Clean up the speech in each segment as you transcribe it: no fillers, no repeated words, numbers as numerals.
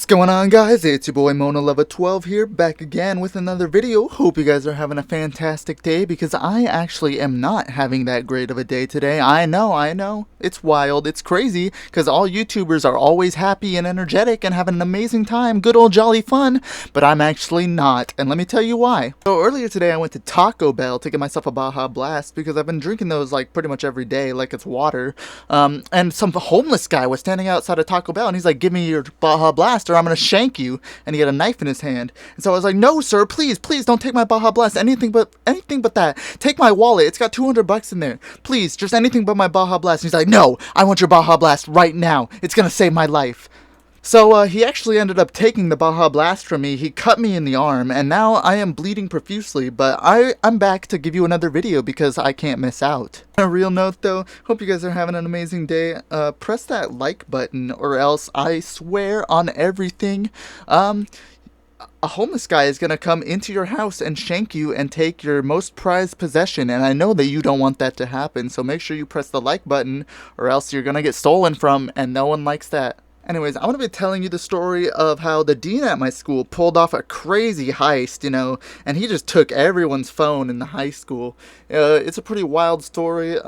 What's going on, guys? It's your boy MonaLover12 here, back again with another video. Hope you guys are having a fantastic day, because I actually am not having that great of a day today. I know, it's wild, it's crazy, because all YouTubers are always happy and energetic and having an amazing time, good old jolly fun, but I'm actually not, and let me tell you why. So earlier today I went to Taco Bell to get myself a Baja Blast, because I've been drinking those like pretty much every day, like it's water, and some homeless guy was standing outside of Taco Bell, and he's like, "Give me your Baja Blast or I'm gonna shank you," and he had a knife in his hand. And so I was like, "No, sir, please don't take my Baja Blast, anything but that. Take my wallet, it's got $200 in there. Please, just anything but my Baja Blast." And he's like, "No, I want your Baja Blast right now, it's gonna save my life." So he actually ended up taking the Baja Blast from me. He cut me in the arm, and now I am bleeding profusely, but I'm back to give you another video because I can't miss out. On a real note though, hope you guys are having an amazing day. Press that like button, or else I swear on everything, a homeless guy is gonna come into your house and shank you and take your most prized possession, and I know that you don't want that to happen, so make sure you press the like button, or else you're gonna get stolen from, and no one likes that. Anyways, I'm going to be telling you the story of how the dean at my school pulled off a crazy heist, and he just took everyone's phone in the high school. It's a pretty wild story.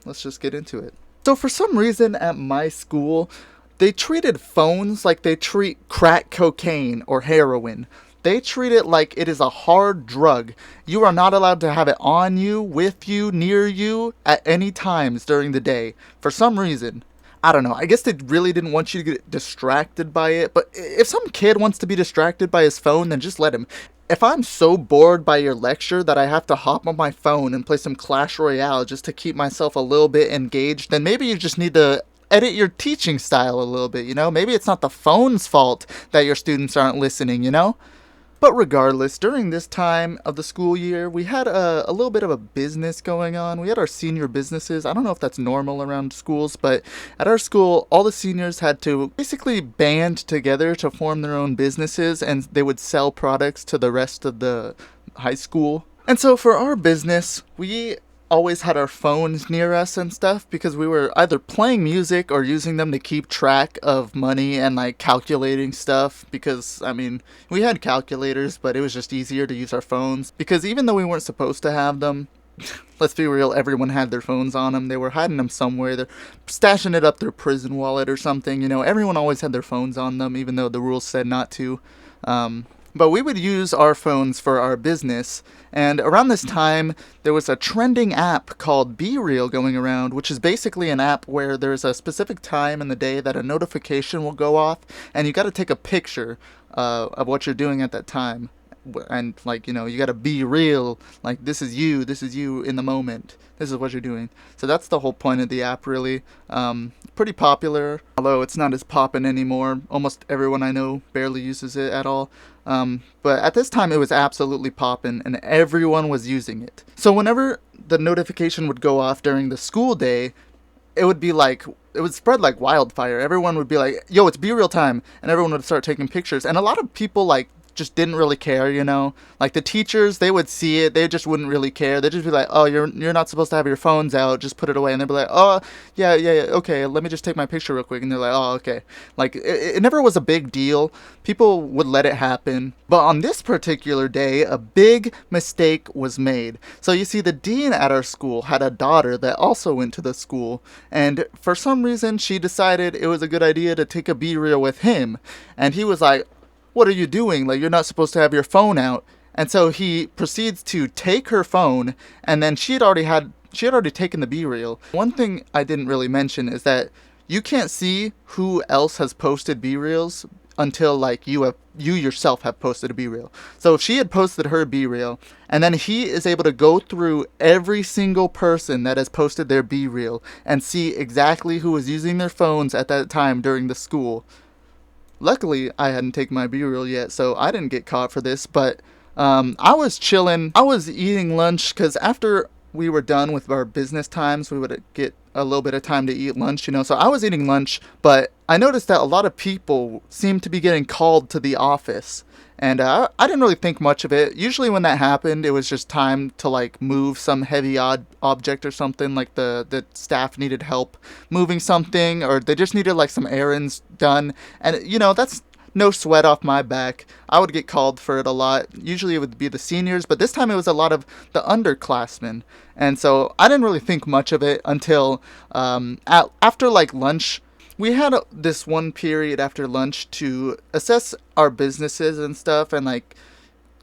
Let's just get into it. So for some reason at my school, they treated phones like they treat crack cocaine or heroin. They treat it like it is a hard drug. You are not allowed to have it on you, with you, near you, at any times during the day. For some reason. I don't know, I guess they really didn't want you to get distracted by it, but if some kid wants to be distracted by his phone, then just let him. If I'm so bored by your lecture that I have to hop on my phone and play some Clash Royale just to keep myself a little bit engaged, then maybe you just need to edit your teaching style a little bit, Maybe it's not the phone's fault that your students aren't listening, But regardless, during this time of the school year, we had a little bit of a business going on. We had our senior businesses. I don't know if that's normal around schools, but at our school, all the seniors had to basically band together to form their own businesses, and they would sell products to the rest of the high school. And so for our business, we always had our phones near us and stuff, because we were either playing music or using them to keep track of money and like calculating stuff, because we had calculators, but it was just easier to use our phones, because even though we weren't supposed to have them, let's be real, everyone had their phones on them. They were hiding them somewhere. They're stashing it up their prison wallet or something, everyone always had their phones on them, even though the rules said not to. But we would use our phones for our business, and around this time, there was a trending app called BeReal going around, which is basically an app where there's a specific time in the day that a notification will go off, and you gotta take a picture of what you're doing at that time. And you gotta be real, like this is you in the moment, this is what you're doing. So that's the whole point of the app, really. Pretty popular, although it's not as poppin' anymore. Almost everyone I know barely uses it at all. But at this time it was absolutely poppin', and everyone was using it. So whenever the notification would go off during the school day, it would spread like wildfire. Everyone would be like, "Yo, it's BeReal time," and everyone would start taking pictures. And a lot of people just didn't really care, Like the teachers, they would see it, they just wouldn't really care. They'd just be like, "Oh, you're not supposed to have your phones out, just put it away." And they'd be like, "Oh, yeah, okay, let me just take my picture real quick." And they're like, "Oh, okay." Like, it never was a big deal. People would let it happen. But on this particular day, a big mistake was made. So you see, the dean at our school had a daughter that also went to the school. And for some reason, she decided it was a good idea to take a BeReal with him. And he was like, "What are you doing? Like, you're not supposed to have your phone out." And so he proceeds to take her phone, and then she had already taken the BeReal. One thing I didn't really mention is that you can't see who else has posted BeReals until you yourself have posted a BeReal. So if she had posted her BeReal, and then he is able to go through every single person that has posted their BeReal and see exactly who was using their phones at that time during the school. Luckily, I hadn't taken my BeReal yet, so I didn't get caught for this, but I was chilling. I was eating lunch, because after we were done with our business times, we would get a little bit of time to eat lunch, So I was eating lunch, but I noticed that a lot of people seemed to be getting called to the office. And I didn't really think much of it. Usually when that happened, it was just time to move some heavy object or something. Like the staff needed help moving something, or they just needed some errands done. And that's no sweat off my back. I would get called for it a lot. Usually it would be the seniors, but this time it was a lot of the underclassmen. And so I didn't really think much of it until after like lunch. We had this one period after lunch to assess our businesses and stuff, and like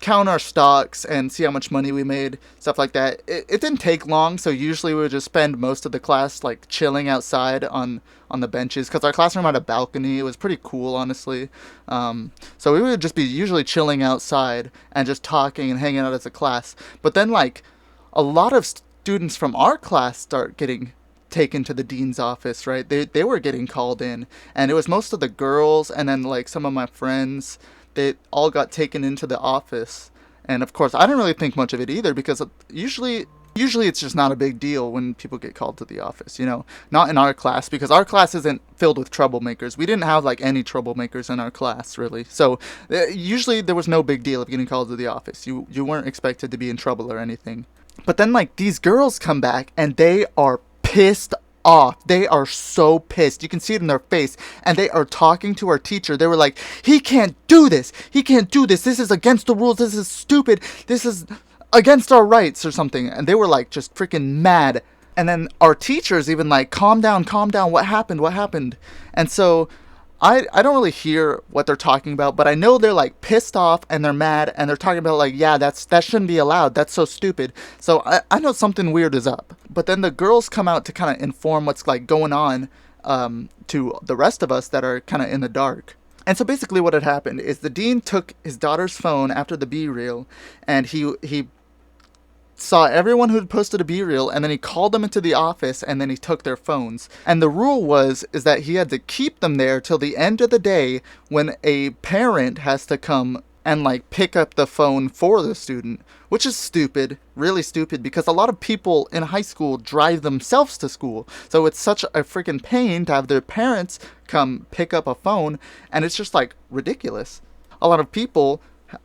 count our stocks and see how much money we made, stuff like that. It didn't take long, so usually we would just spend most of the class like chilling outside on the benches, because our classroom had a balcony. It was pretty cool, honestly. So we would just be usually chilling outside and just talking and hanging out as a class. But then like a lot of students from our class start getting taken to the dean's office, right? They were getting called in, and it was most of the girls, and then like some of my friends. They all got taken into the office, and of course I didn't really think much of it either, because usually it's just not a big deal when people get called to the office, you know. Not in our class, because our class isn't filled with troublemakers. We didn't have like any troublemakers in our class, really. So usually there was no big deal of getting called to the office. You weren't expected to be in trouble or anything. But then like these girls come back and they are pissed off. They are so pissed. You can see it in their face. And they are talking to our teacher. They were like, he can't do this. He can't do this. This is against the rules. This is stupid. This is against our rights or something. And they were like just freaking mad. And then our teachers even like, calm down, calm down. What happened? What happened? And so I don't really hear what they're talking about, but I know they're like pissed off and they're mad and they're talking about like, yeah, that shouldn't be allowed. That's so stupid. So I know something weird is up. But then the girls come out to kind of inform what's like going on to the rest of us that are kind of in the dark. And so basically what had happened is the dean took his daughter's phone after the B-reel, and he saw everyone who had posted a B-reel, and then he called them into the office, and then he took their phones. And the rule is that he had to keep them there till the end of the day, when a parent has to come and like pick up the phone for the student, which is stupid, really stupid, because a lot of people in high school drive themselves to school. So it's such a freaking pain to have their parents come pick up a phone, and it's just like ridiculous. A lot of people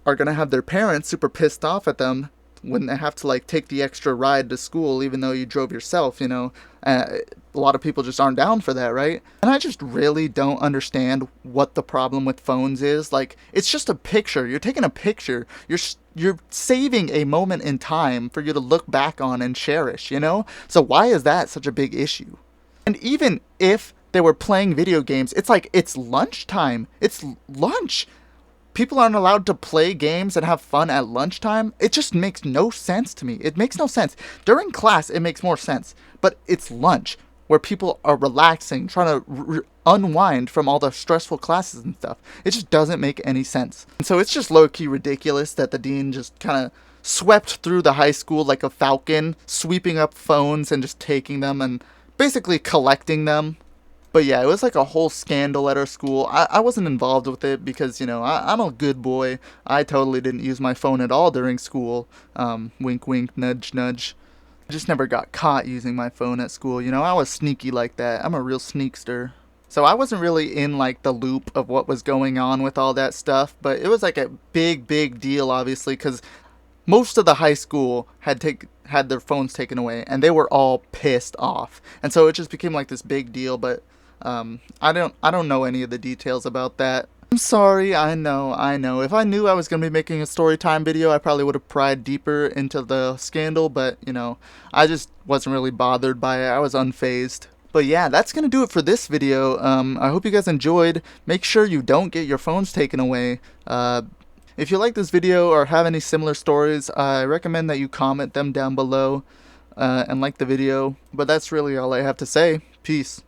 are going to have their parents super pissed off at them when they have to like take the extra ride to school, even though you drove yourself, you know. A lot of people just aren't down for that, right? And I just really don't understand what the problem with phones is. Like, it's just a picture. You're taking a picture. You're saving a moment in time for you to look back on and cherish, you know? So why is that such a big issue? And even if they were playing video games, it's like, it's lunchtime. It's lunch. People aren't allowed to play games and have fun at lunchtime. It just makes no sense to me. It makes no sense. During class, it makes more sense. But it's lunch, where people are relaxing, trying to unwind from all the stressful classes and stuff. It just doesn't make any sense. And so it's just low-key ridiculous that the dean just kind of swept through the high school like a falcon, sweeping up phones and just taking them and basically collecting them. But yeah, it was like a whole scandal at our school. I wasn't involved with it because, you know, I'm a good boy. I totally didn't use my phone at all during school. Wink, wink, nudge, nudge. I just never got caught using my phone at school. You know, I was sneaky like that. I'm a real sneakster. So I wasn't really in like the loop of what was going on with all that stuff. But it was like a big, big deal, obviously, because most of the high school had their phones taken away, and they were all pissed off. And so it just became like this big deal, but I don't know any of the details about that. I'm sorry, I know. If I knew I was going to be making a story time video, I probably would have pried deeper into the scandal, but, you know, I just wasn't really bothered by it. I was unfazed. But yeah, that's going to do it for this video. I hope you guys enjoyed. Make sure you don't get your phones taken away. If you like this video or have any similar stories, I recommend that you comment them down below and like the video. But that's really all I have to say. Peace.